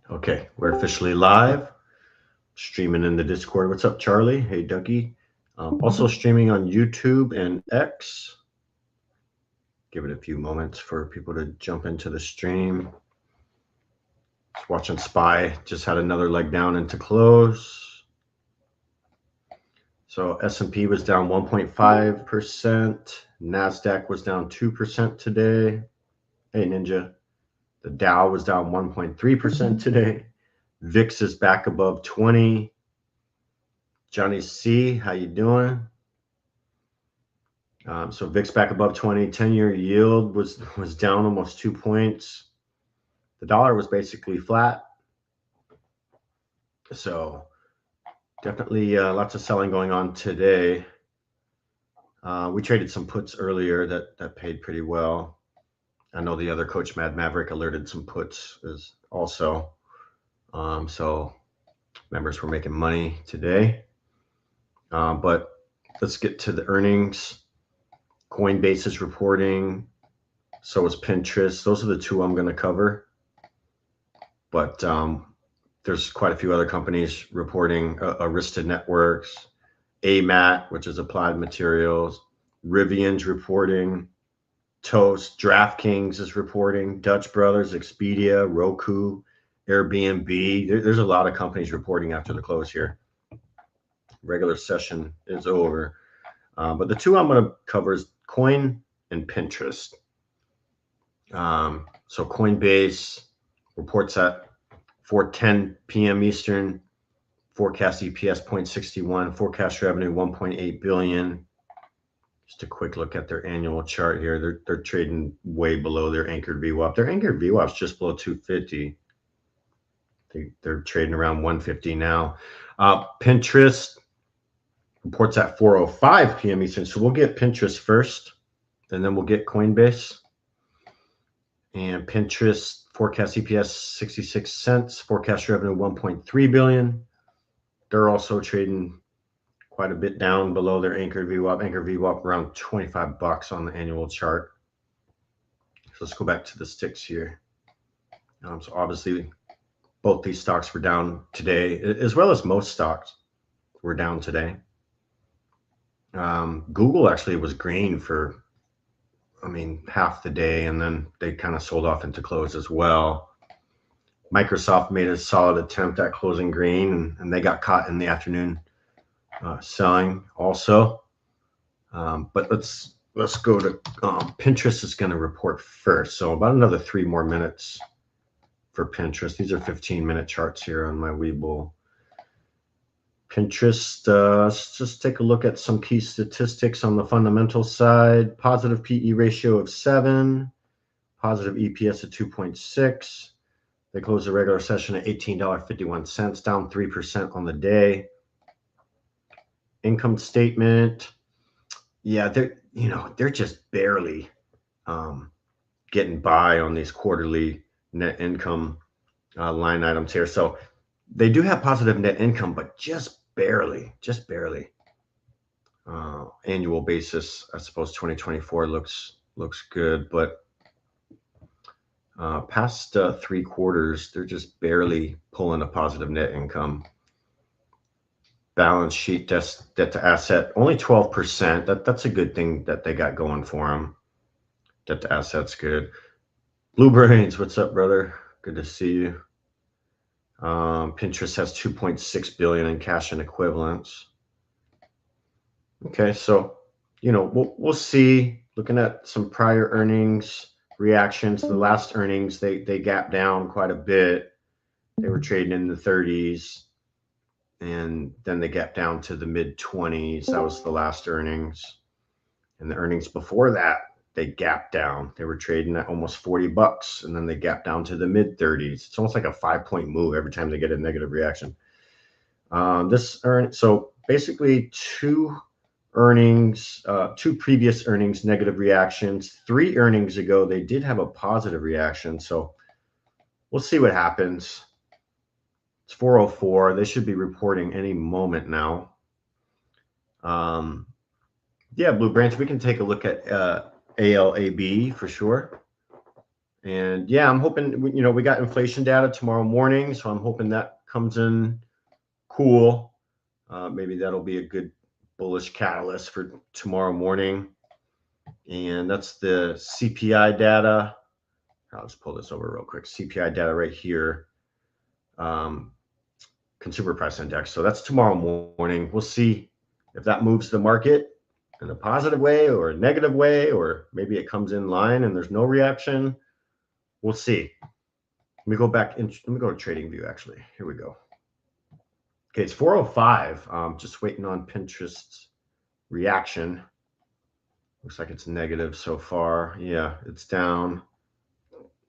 Okay, we're officially live, streaming in the Discord. What's up, Charlie? Hey, Dougie. Also streaming on YouTube and X. Give it a few moments for people to jump into the stream. Just watching SPY. Just had another leg down into close. So S&P was down 1.5%. NASDAQ was down 2% today. Hey, Ninja. The Dow was down 1.3% today. VIX is back above 20. Johnny C, how you doing? So VIX back above 20. 10-year yield was down almost 2 points. The dollar was basically flat. So definitely lots of selling going on today. We traded some puts earlier that paid pretty well. I know the other coach, Mad Maverick, alerted some puts as also. So members were making money today. But let's get to the earnings. Coinbase is reporting. So is Pinterest. Those are the two I'm going to cover. But there's quite a few other companies reporting. Arista Networks, AMAT, which is Applied Materials, Rivian's reporting, Toast, DraftKings is reporting, Dutch Brothers, Expedia, Roku, Airbnb. There's a lot of companies reporting after the close here. Regular session is over. But the two I'm going to cover is Coin and Pinterest. So Coinbase reports at 4:10 p.m. Eastern. Forecast EPS 0.61. Forecast revenue 1.8 billion. Just a quick look at their annual chart here. They're trading way below their anchored VWAP. Their anchored VWAP is just below 250. They're trading around 150 now. Pinterest reports at 4:05 p.m. Eastern. So we'll get Pinterest first, and then we'll get Coinbase. And Pinterest forecast EPS 66 cents, forecast revenue 1.3 billion. They're also trading quite a bit down below their anchored VWAP. Anchored VWAP around 25 bucks on the annual chart. So let's go back to the sticks here. So obviously, both these stocks were down today, as well as most stocks were down today. Google actually was green for, half the day, and then they kind of sold off into close as well. Microsoft made a solid attempt at closing green, and they got caught in the afternoon selling also. But let's go to Pinterest is going to report first. So about another 3 more minutes for Pinterest. These are 15-minute charts here on my Webull. Pinterest, let's just take a look at some key statistics on the fundamental side. Positive PE ratio of 7, positive EPS of 2.6. They closed the regular session at $18.51, down 3% on the day. Income statement, yeah, they're just barely getting by on these quarterly net income line items here. So they do have positive net income, but just barely. Annual basis, I suppose 2024 looks good, but past 3 quarters, they're just barely pulling a positive net income. Balance sheet debt to asset, only 12%. That's a good thing that they got going for them. Debt to asset's good. Blue Brains, what's up, brother? Good to see you. Pinterest has 2.6 billion in cash and equivalents. Okay, so we'll see. Looking at some prior earnings reactions, the last earnings they gapped down quite a bit. They were trading in the 30s, and then they gapped down to the mid 20s. That was the last earnings, and the earnings before that they gapped down. They were trading at almost 40 bucks, and then they gapped down to the mid 30s. It's almost like a 5-point move every time they get a negative reaction. So basically 2 previous earnings negative reactions. 3 earnings ago they did have a positive reaction. So we'll see what happens. It's 4:04. They should be reporting any moment now. Yeah, Blue Branch, we can take a look at ALAB for sure. And yeah, I'm hoping, we got inflation data tomorrow morning, so I'm hoping that comes in cool. Maybe that'll be a good bullish catalyst for tomorrow morning. And that's the CPI data. I'll just pull this over real quick. CPI data right here. Consumer price index. So that's tomorrow morning. We'll see if that moves the market in a positive way or a negative way, or maybe it comes in line and there's no reaction. We'll see. Let me go back and let me go to TradingView actually. Here we go. Okay, it's 4:05. Just waiting on Pinterest's reaction. Looks like it's negative so far. Yeah, it's down.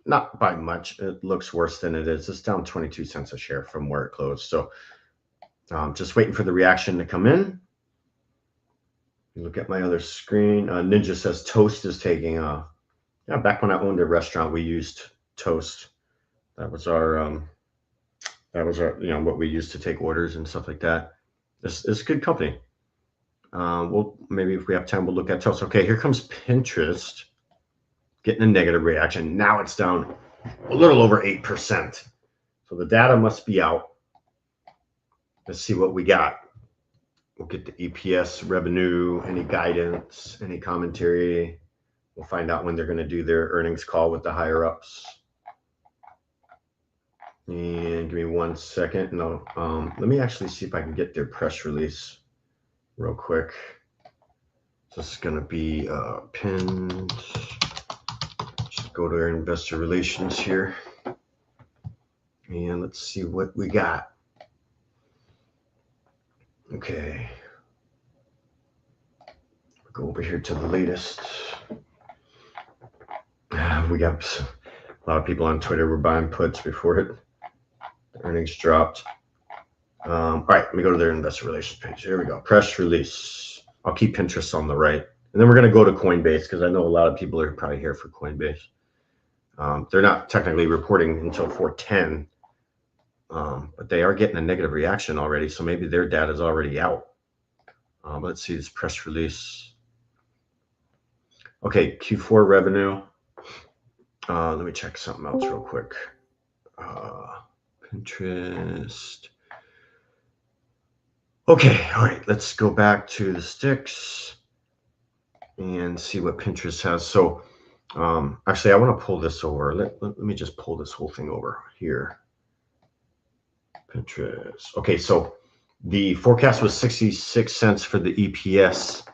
Not by much. It looks worse than it is. It's down 22 cents a share from where it closed. So just waiting for the reaction to come in. Look at my other screen. Ninja says Toast is taking yeah, back when I owned a restaurant, we used Toast. That was our what we used to take orders and stuff like that. It's a good company. We'll maybe if we have time, we'll look at Toast. Okay, here comes Pinterest getting a negative reaction. Now it's down a little over 8%. So the data must be out. Let's see what we got. We'll get the EPS revenue, any guidance, any commentary. We'll find out when they're going to do their earnings call with the higher ups. And give me 1 second. No, let me actually see if I can get their press release real quick. This is going to be pinned. Just go to our investor relations here. And let's see what we got. Okay. Go over here to the latest. We got a lot of people on Twitter were buying puts before the earnings dropped. All right, let me go to their investor relations page. Here we go. Press release. I'll keep Pinterest on the right. And then we're going to go to Coinbase because I know a lot of people are probably here for Coinbase. They're not technically reporting until 4:10, but they are getting a negative reaction already. So maybe their data is already out. Let's see this press release. Okay, Q4 revenue. Let me check something else real quick. Pinterest. Okay, all right, let's go back to the sticks and see what Pinterest has. So actually, I want to pull this over. Let me just pull this whole thing over here. Pinterest. Okay, so the forecast was 66 cents for the EPS.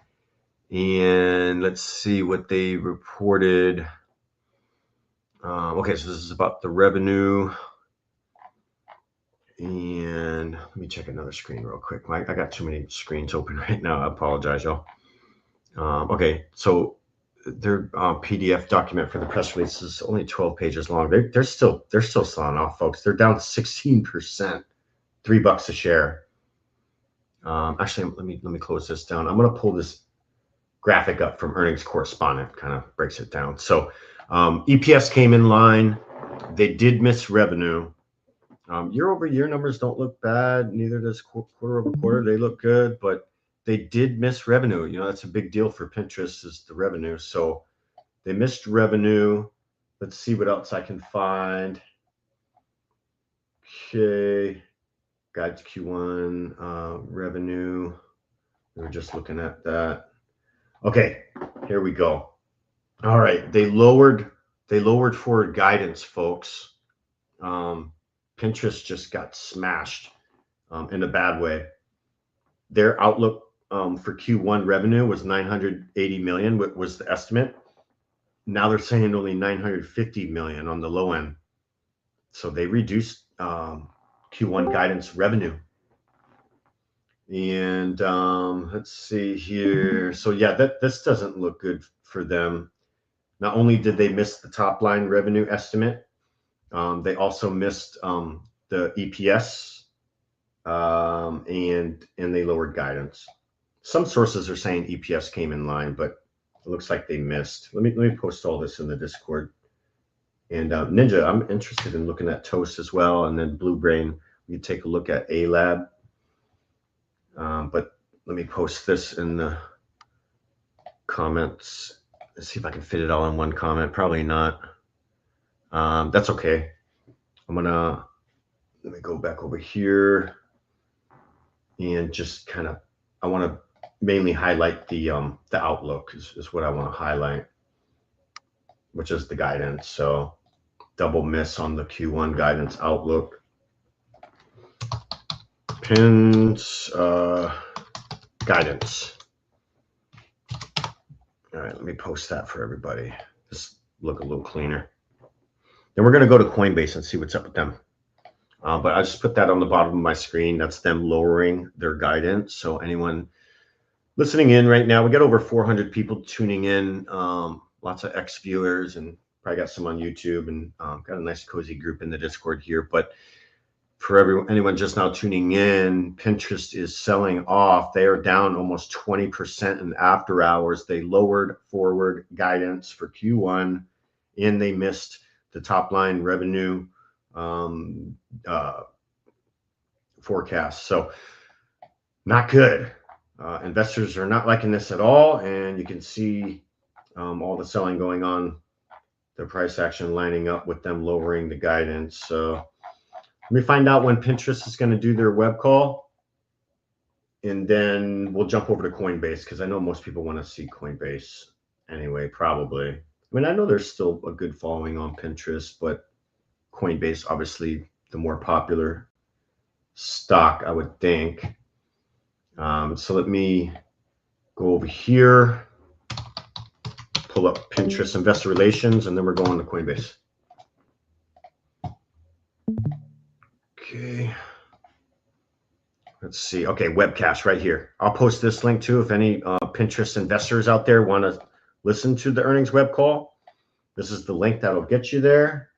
And let's see what they reported. Okay, so this is about the revenue. And let me check another screen real quick. I got too many screens open right now. I apologize, y'all. Okay, so their PDF document for the press release is only 12 pages long. They're still selling off, folks. They're down 16%, $3 a share. Actually, let me close this down. I'm going to pull this graphic up from earnings correspondent. Kind of breaks it down. So EPS came in line. They did miss revenue. Year over year numbers don't look bad. Neither does quarter over quarter. They look good, but they did miss revenue. That's a big deal for Pinterest is the revenue. So they missed revenue. Let's see what else I can find. Okay. Guide to Q1 revenue. We were just looking at that. Okay, here we go. All right, they lowered forward guidance, folks. Pinterest just got smashed in a bad way. Their outlook for Q1 revenue was 980 million, was the estimate. Now they're saying only 950 million on the low end. So they reduced Q1 guidance revenue. And let's see here. So yeah, this doesn't look good for them. Not only did they miss the top line revenue estimate, they also missed the EPS and they lowered guidance. Some sources are saying EPS came in line, but it looks like they missed. Let me post all this in the Discord. And Ninja, I'm interested in looking at Toast as well, and then Blue Brain. We take a look at A-Lab. But let me post this in the comments. Let's see if I can fit it all in one comment. Probably not. That's okay. Let me go back over here and just kind of, I want to mainly highlight the outlook is what I want to highlight, which is the guidance. So double miss on the Q1 guidance outlook. Pins guidance. All right, let me post that for everybody. Just look a little cleaner. Then we're going to go to Coinbase and see what's up with them. But I just put that on the bottom of my screen. That's them lowering their guidance. So anyone listening in right now, we got over 400 people tuning in. Lots of ex-viewers, and probably got some on YouTube, and got a nice cozy group in the Discord here. But for anyone just now tuning in, Pinterest is selling off. They are down almost 20% in after hours. They lowered forward guidance for Q1, and they missed the top line revenue forecast. So not good. Investors are not liking this at all, and you can see all the selling going on, the price action lining up with them lowering the guidance. So let me find out when Pinterest is going to do their web call, and then we'll jump over to Coinbase, because I know most people want to see Coinbase anyway, probably. I mean, I know there's still a good following on Pinterest, but Coinbase, obviously, the more popular stock, I would think. So let me go over here, pull up Pinterest Investor Relations, and then we're going to Coinbase. Okay. Let's see. Okay, webcast right here. I'll post this link too if any Pinterest investors out there want to listen to the earnings web call. This is the link that'll get you there.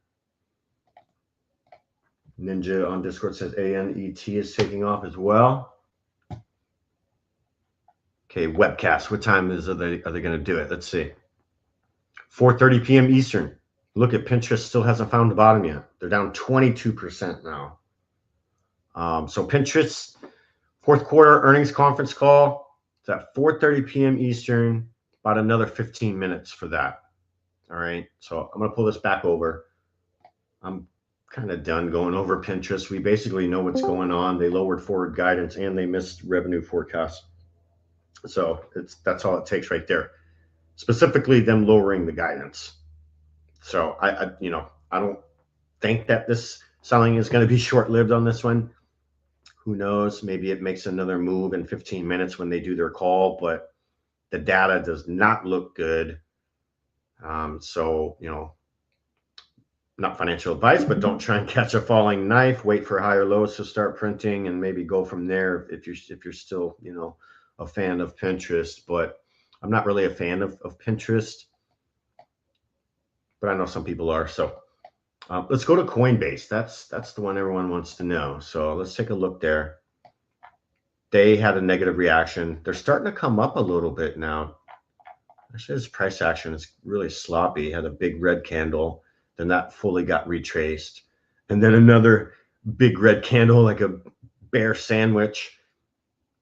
Ninja on Discord says ANET is taking off as well. Okay, webcast. What time are they going to do it? Let's see. 4:30 p.m. Eastern. Look at Pinterest, still hasn't found the bottom yet. They're down 22% now. So Pinterest fourth quarter earnings conference call. It's at 4:30 p.m. Eastern. About another 15 minutes for that. All right. So I'm going to pull this back over. I'm kind of done going over Pinterest. We basically know what's going on. They lowered forward guidance and they missed revenue forecasts. So that's all it takes right there. Specifically, them lowering the guidance. So I don't think that this selling is going to be short-lived on this one. Who knows? Maybe it makes another move in 15 minutes when they do their call, but the data does not look good. So, not financial advice, but don't try and catch a falling knife. Wait for higher lows to start printing, and maybe go from there if you're still, a fan of Pinterest. But I'm not really a fan of Pinterest, but I know some people are. So let's go to Coinbase. That's the one everyone wants to know. So let's take a look there. They had a negative reaction. They're starting to come up a little bit now. Actually, this price action is really sloppy. Had a big red candle, then that fully got retraced, and then another big red candle, like a bear sandwich,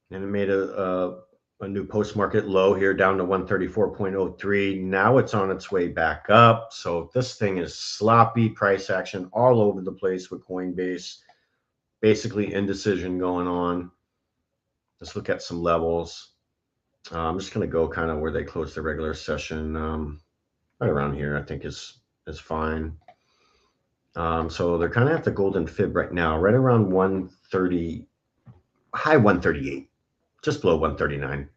and it made a new post-market low here down to 134.03. Now it's on its way back up. So this thing is sloppy price action all over the place with Coinbase. Basically indecision going on. Let's look at some levels. I'm just going to go kind of where they closed the regular session. Right around here, I think is fine. So they're kind of at the golden fib right now, right around 130, high 138, just below 139.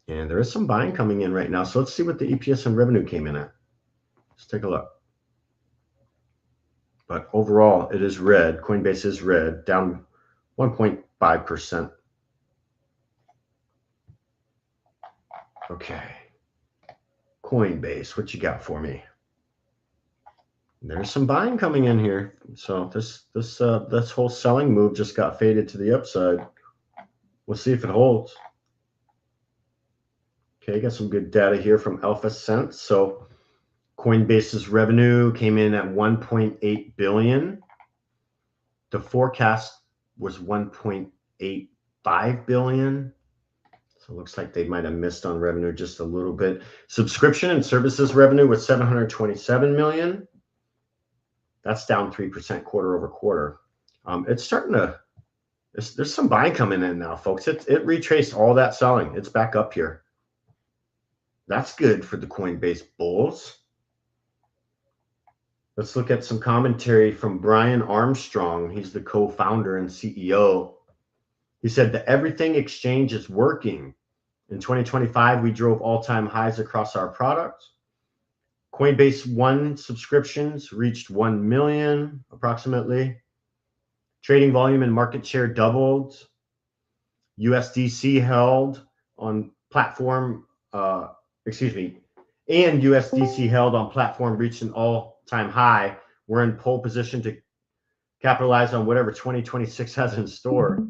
And there is some buying coming in right now. So let's see what the EPS and revenue came in at. Let's take a look. But overall, it is red. Coinbase is red, down 1.5%. Okay. Coinbase, what you got for me? There's some buying coming in here. So this whole selling move just got faded to the upside. We'll see if it holds. Okay, got some good data here from Alpha Sense. So Coinbase's revenue came in at 1.8 billion. The forecast was 1.85 billion. So it looks like they might have missed on revenue just a little bit. Subscription and services revenue was 727 million. That's down 3% quarter over quarter. It's starting to, there's some buying coming in now, folks. It retraced all that selling. It's back up here. That's good for the Coinbase bulls. Let's look at some commentary from Brian Armstrong. He's the co-founder and CEO. He said the everything exchange is working. In 2025, we drove all-time highs across our products. Coinbase One subscriptions reached 1 million approximately. Trading volume and market share doubled. USDC held on platform, and USDC held on platform reached an all-time high. We're in pole position to capitalize on whatever 2026 has in store.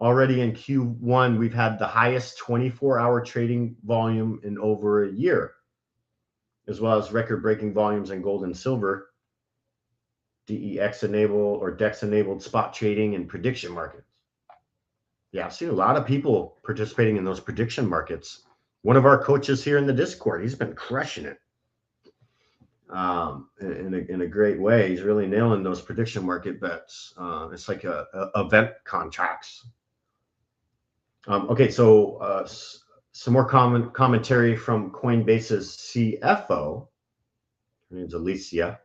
Already in Q1, we've had the highest 24-hour trading volume in over a year, as well as record-breaking volumes in gold and silver, DEX enabled or DEX enabled spot trading and prediction markets. Yeah, I've seen a lot of people participating in those prediction markets. One of our coaches here in the Discord, he's been crushing it in a great way. He's really nailing those prediction market bets. It's like event contracts. Okay, so some more commentary from Coinbase's CFO. Her name's Alicia.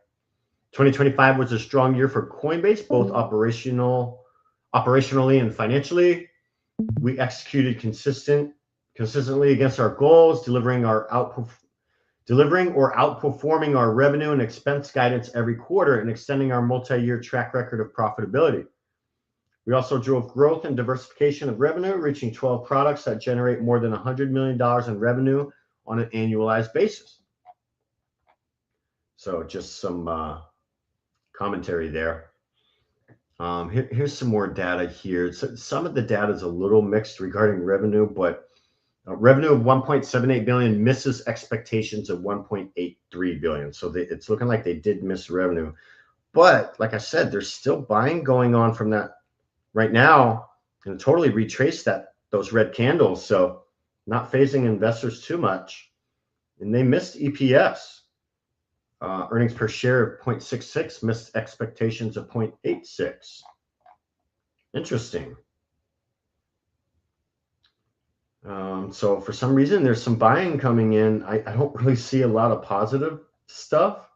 2025 was a strong year for Coinbase, both operationally and financially. We executed consistently against our goals, delivering or outperforming our revenue and expense guidance every quarter and extending our multi-year track record of profitability. We also drove growth and diversification of revenue, reaching 12 products that generate more than $100 million in revenue on an annualized basis. So just some commentary there. Here's some more data here. So some of the data is a little mixed regarding revenue, but revenue of 1.78 billion misses expectations of 1.83 billion. So it's looking like they did miss revenue. But like I said, there's still buying going on from that right now, and totally retrace those red candles. So not phasing investors too much. And they missed EPS. Earnings per share of 0.66, missed expectations of 0.86. Interesting. So for some reason, there's some buying coming in. I don't really see a lot of positive stuff.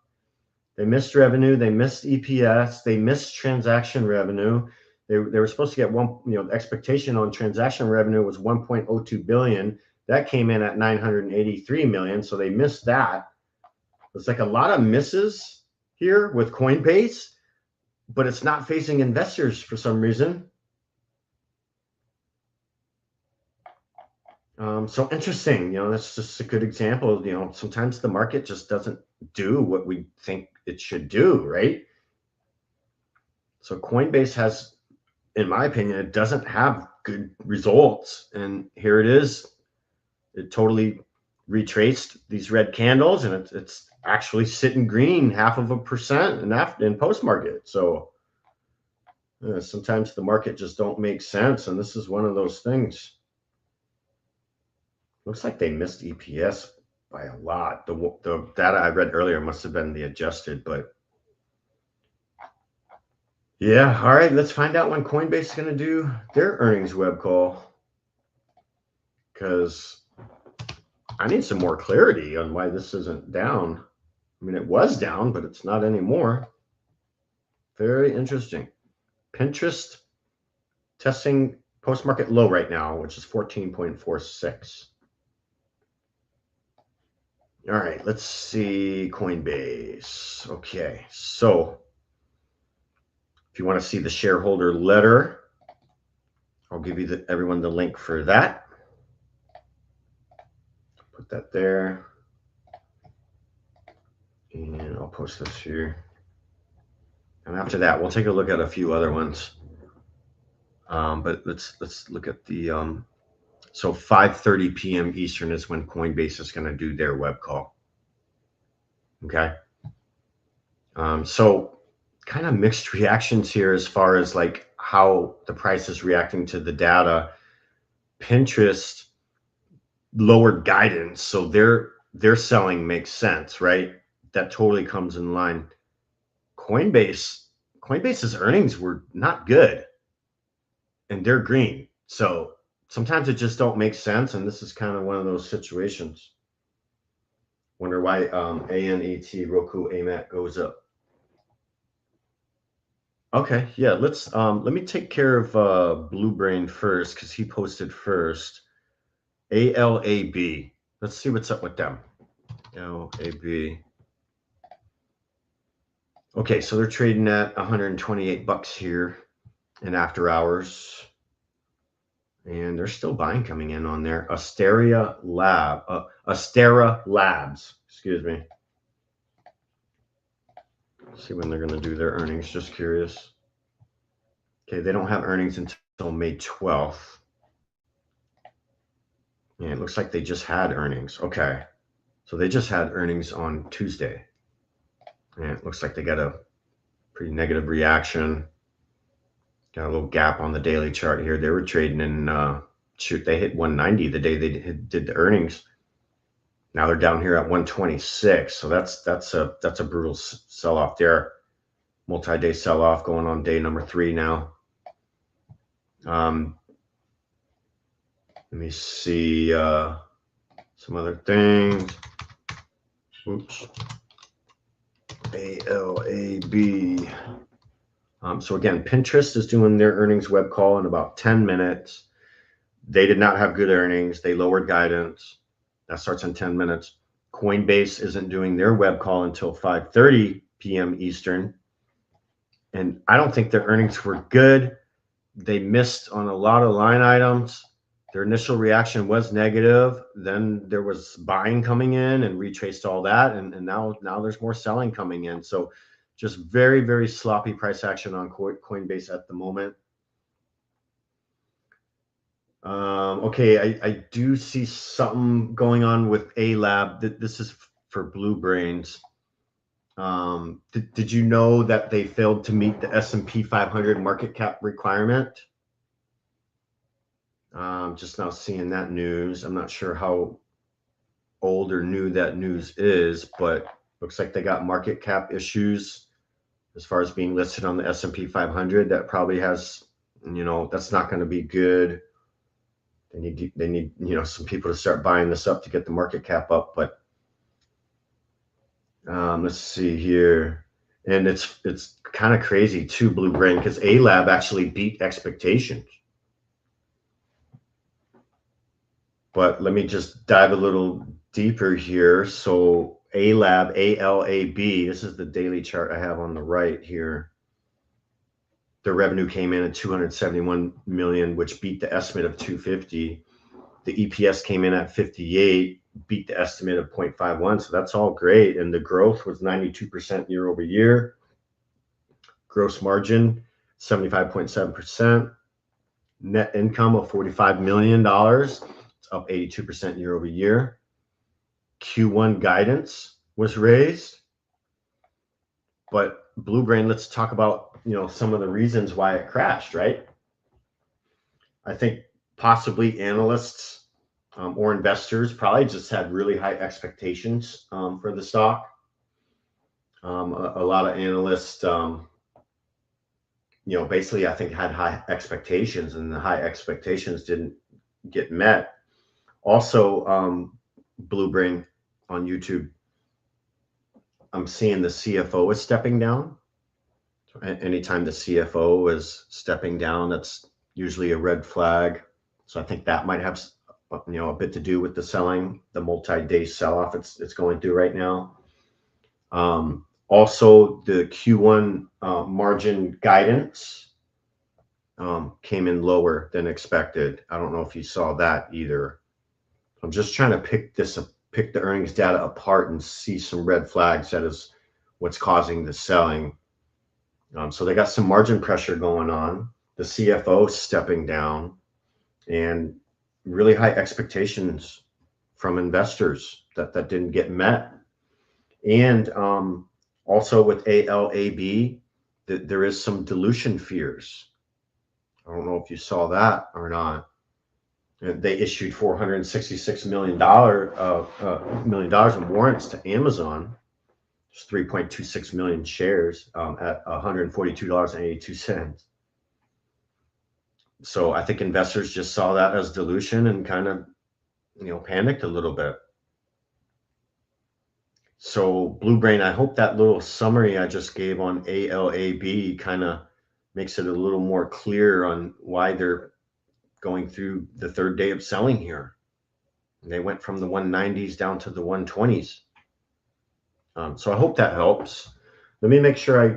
They missed revenue. They missed EPS. They missed transaction revenue. They were supposed to get the expectation on transaction revenue was 1.02 billion. That came in at 983 million. So they missed that. It's like a lot of misses here with Coinbase, but it's not facing investors for some reason. So interesting, that's just a good example. Sometimes the market just doesn't do what we think it should do, right? So Coinbase has, in my opinion, it doesn't have good results. And here it is. It totally retraced these red candles, and it's actually sitting green 0.5% in post market. So sometimes the market just don't make sense, and this is one of those things. Looks like they missed EPS by a lot. The data I read earlier must have been the adjusted, but yeah. All right, let's find out when Coinbase is going to do their earnings web call, because I need some more clarity on why this isn't down. I mean, it was down, but it's not anymore. Very interesting. Pinterest testing post-market low right now, which is 14.46. All right, let's see Coinbase. Okay, so if you want to see the shareholder letter, I'll give you everyone the link for that. Put that there. And I'll post this here. And after that, we'll take a look at a few other ones. But let's look at the so 5:30 p.m. Eastern is when Coinbase is going to do their web call. Okay. So kind of mixed reactions here as far as like how the price is reacting to the data. Pinterest lowered guidance, so their selling makes sense, right? That totally comes in line. Coinbase's earnings were not good, and they're green. So sometimes it just don't make sense, and this is kind of one of those situations. Wonder why ANET, Roku, AMAT goes up. Okay, yeah, let's let me take care of Blue Brain first because he posted first. ALAB. Let's see what's up with them. LAB. Okay, so they're trading at 128 bucks here in after hours. And there's still buying coming in on there. Astera Labs, excuse me. Let's see when they're going to do their earnings, just curious. Okay, they don't have earnings until May 12th. Yeah, it looks like they just had earnings. Okay, so they just had earnings on Tuesday. And it looks like they got a pretty negative reaction. Got a little gap on the daily chart here. They were trading in, they hit 190 the day they did the earnings. Now they're down here at 126. So that's a brutal sell-off there. Multi-day sell-off going on day number 3 now. Let me see some other things. Oops. ALAB. So again, Pinterest is doing their earnings web call in about 10 minutes. They did not have good earnings. They lowered guidance. That starts in 10 minutes. Coinbase isn't doing their web call until 5:30 p.m. Eastern. And I don't think their earnings were good. They missed on a lot of line items. Their initial reaction was negative. Then there was buying coming in and retraced all that. And now there's more selling coming in. So just very, very sloppy price action on Coinbase at the moment. Okay, I do see something going on with ALAB. This is for Blue Brains. Did you know that they failed to meet the S&P 500 market cap requirement? Just now seeing that news. I'm not sure how old or new that news is, but looks like they got market cap issues as far as being listed on the S&P 500. That probably has, that's not going to be good. They need some people to start buying this up to get the market cap up. But let's see here, and it's kind of crazy too, Blue Brain, because ALAB actually beat expectations. But let me just dive a little deeper here. So ALAB, ALAB, this is the daily chart I have on the right here. Their revenue came in at 271 million, which beat the estimate of 250. The EPS came in at 58, beat the estimate of 0.51. So that's all great. And the growth was 92% year over year. Gross margin, 75.7%. Net income of $45 million. It's up 82% year over year. Q1 guidance was raised. But Blue Brain, let's talk about some of the reasons why it crashed, right? I think possibly analysts or investors probably just had really high expectations for the stock. A lot of analysts, basically I think had high expectations, and the high expectations didn't get met. Also, Blue Brain on YouTube, I'm seeing the CFO is stepping down. Anytime the CFO is stepping down, that's usually a red flag. So I think that might have a bit to do with the selling, the multi-day sell-off it's going through right now. Also, the Q1 margin guidance came in lower than expected. I don't know if you saw that either. I'm just trying to pick the earnings data apart and see some red flags. That is what's causing the selling. So they got some margin pressure going on. The CFO stepping down, and really high expectations from investors that didn't get met. And also with ALAB, there is some dilution fears. I don't know if you saw that or not. They issued $466 million in warrants to Amazon. It's 3.26 million shares at $142.82. So I think investors just saw that as dilution and kind of, panicked a little bit. So Blue Brain, I hope that little summary I just gave on ALAB kind of makes it a little more clear on why they're going through the third day of selling here. And they went from the 190s down to the 120s. So I hope that helps. Let me make sure I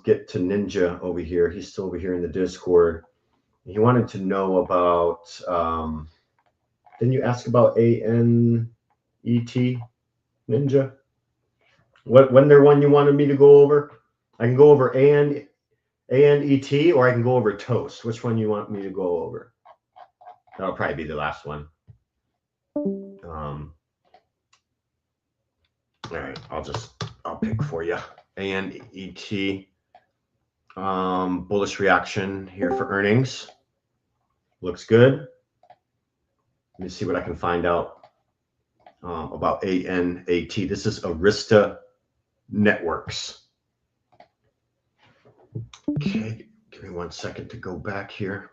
get to Ninja over here. He's still over here in the Discord. He wanted to know about, didn't you ask about ANET, Ninja? Wasn't there one you wanted me to go over? I can go over ANET, or I can go over Toast. Which one you want me to go over? That'll probably be the last one. All right, I'll pick for you. ANET. Bullish reaction here for earnings. Looks good. Let me see what I can find out about ANET. This is Arista Networks. Okay, give me 1 second to go back here.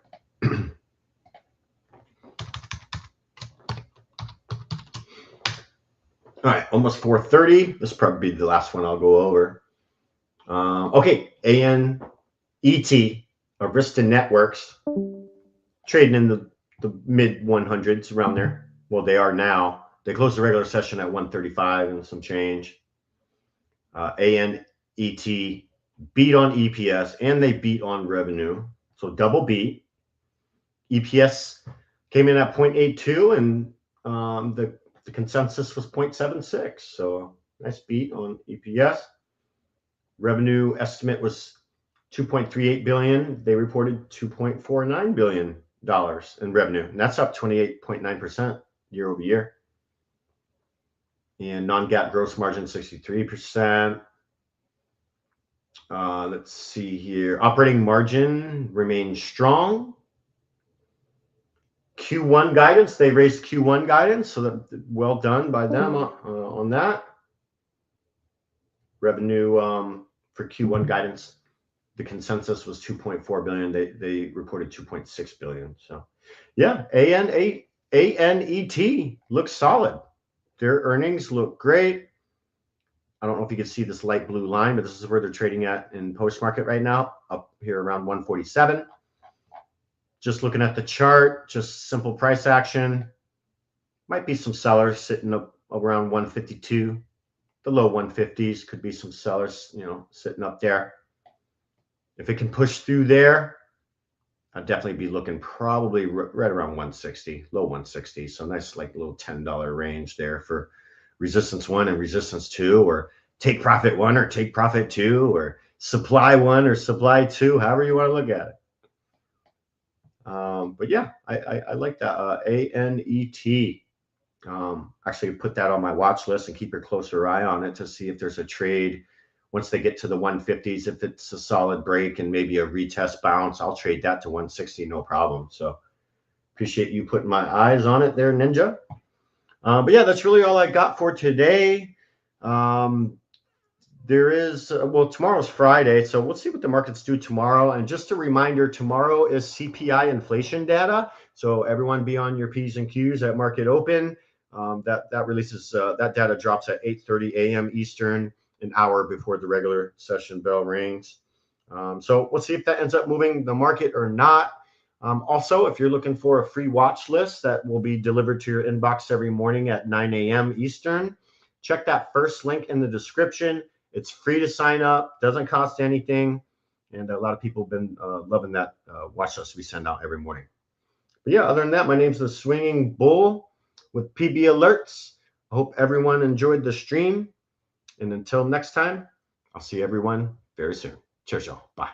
All right, almost 4:30. This will probably be the last one I'll go over. Okay, ANET, Arista Networks, trading in the mid 100s around there. Well, they are now. They closed the regular session at 135 and some change. ANET beat on EPS and they beat on revenue. So double beat. EPS came in at 0.82 and the consensus was 0.76. So nice beat on EPS. Revenue estimate was $2.38 billion. They reported $2.49 billion in revenue, and that's up 28.9% year over year. And non-GAAP gross margin 63%. Let's see here. Operating margin remains strong. Q1 guidance, they raised Q1 guidance, so that well done by them on that. Revenue for Q1 guidance, the consensus was 2.4 billion. They reported 2.6 billion. So yeah, ANET looks solid. Their earnings look great. I don't know if you can see this light blue line, but this is where they're trading at in post market right now, up here around 147. Just looking at the chart, just simple price action. Might be some sellers sitting up around 152. The low 150s could be some sellers, sitting up there. If it can push through there, I'd definitely be looking probably right around 160, low 160. So nice, like little $10 range there for resistance 1 and resistance 2, or take profit 1 or take profit 2, or supply 1 or supply 2, however you want to look at it. But yeah, I like that ANET. Actually put that on my watch list and keep a closer eye on it to see if there's a trade once they get to the 150s. If it's a solid break and maybe a retest bounce, I'll trade that to 160, no problem. So appreciate you putting my eyes on it there, Ninja. But yeah, that's really all I got for today. There is, well, tomorrow's Friday, so we'll see what the markets do tomorrow. And just a reminder, tomorrow is CPI inflation data. So everyone be on your P's and Q's at market open. That releases, that data drops at 8:30 a.m. Eastern, an hour before the regular session bell rings. So we'll see if that ends up moving the market or not. Also, if you're looking for a free watch list that will be delivered to your inbox every morning at 9 a.m. Eastern, check that first link in the description. It's free to sign up, doesn't cost anything, and a lot of people have been loving that watch list we send out every morning. But yeah, other than that, my name's The Swinging Bull with PB Alerts. I hope everyone enjoyed the stream, and until next time, I'll see everyone very soon. Cheers, y'all. Bye.